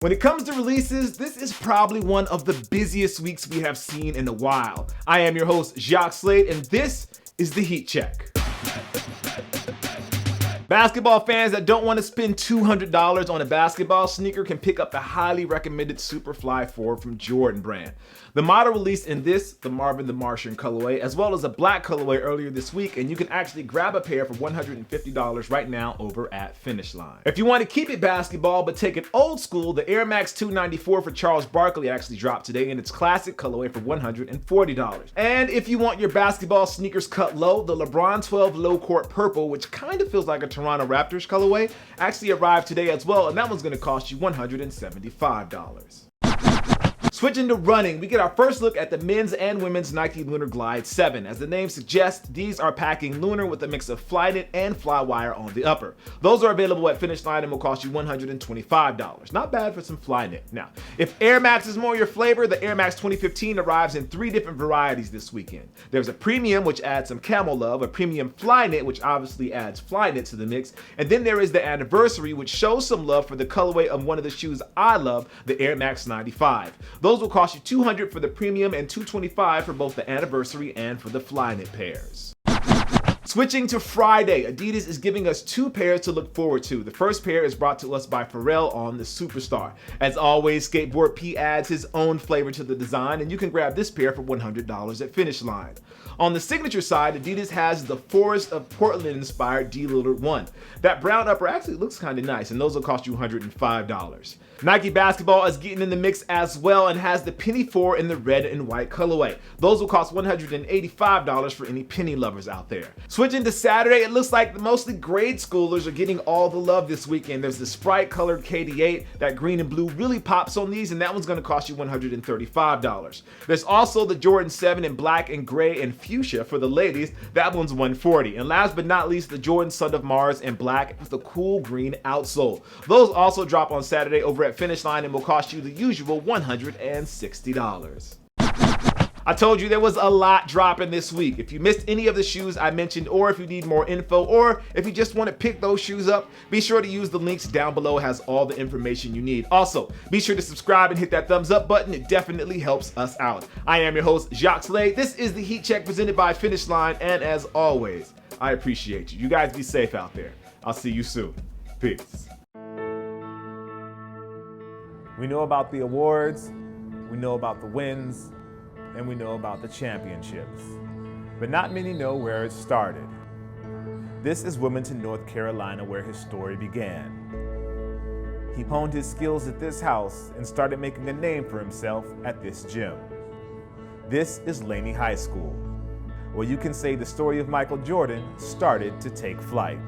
When it comes to releases, this is probably one of the busiest weeks we have seen in a while. I am your host, Jacques Slade, and this is the Heat Check. Basketball fans that don't want to spend $200 on a basketball sneaker can pick up the highly recommended Super.fly 4 from Jordan brand. The model released in the Marvin the Martian colorway, as well as a black colorway earlier this week, and you can actually grab a pair for $150 right now over at Finish Line. If you want to keep it basketball but take it old school, the Air Max 294 for Charles Barkley actually dropped today in its classic colorway for $140. And if you want your basketball sneakers cut low, the LeBron 12 Low Court Purple, which kind of feels like a Toronto Raptors colorway, actually arrived today as well, and that one's going to cost you $175. Switching to running, we get our first look at the men's and women's Nike Lunar Glide 7. As the name suggests, these are packing Lunar with a mix of Flyknit and Flywire on the upper. Those are available at Finish Line and will cost you $125. Not bad for some Flyknit. Now, if Air Max is more your flavor, the Air Max 2015 arrives in 3 different varieties this weekend. There's a premium, which adds some camel love, a premium Flyknit, which obviously adds Flyknit to the mix, and then there is the anniversary, which shows some love for the colorway of one of the shoes I love, the Air Max 95. Those will cost you $200 for the premium and $225 for both the anniversary and for the Flyknit pairs. Switching to Friday, Adidas is giving us 2 pairs to look forward to. The first pair is brought to us by Pharrell on the Superstar. As always, Skateboard P adds his own flavor to the design, and you can grab this pair for $100 at Finish Line. On the signature side, Adidas has the Forest of Portland-inspired D. Lillard 1. That brown upper actually looks kind of nice, and those will cost you $105. Nike Basketball is getting in the mix as well and has the Penny 4 in the red and white colorway. Those will cost $185 for any penny lovers out there. Switching to Saturday, it looks like the mostly grade schoolers are getting all the love this weekend. There's the Sprite colored KD8, that green and blue really pops on these, and that one's going to cost you $135. There's also the Jordan 7 in black and gray and fuchsia for the ladies. That one's $140. And last but not least, the Jordan Son of Mars in black with a cool green outsole. Those also drop on Saturday over at Finish Line and will cost you the usual $160. I told you there was a lot dropping this week. If you missed any of the shoes I mentioned, or if you need more info, or if you just want to pick those shoes up, be sure to use the links down below. It has all the information you need. Also, be sure to subscribe and hit that thumbs up button. It definitely helps us out. I am your host, Jacques Slade. This is the Heat Check presented by Finish Line, and as always, I appreciate you. You guys be safe out there. I'll see you soon. Peace. We know about the awards, we know about the wins, and we know about the championships. But not many know where it started. This is Wilmington, North Carolina, where his story began. He honed his skills at this house and started making a name for himself at this gym. This is Laney High School, where you can say the story of Michael Jordan started to take flight.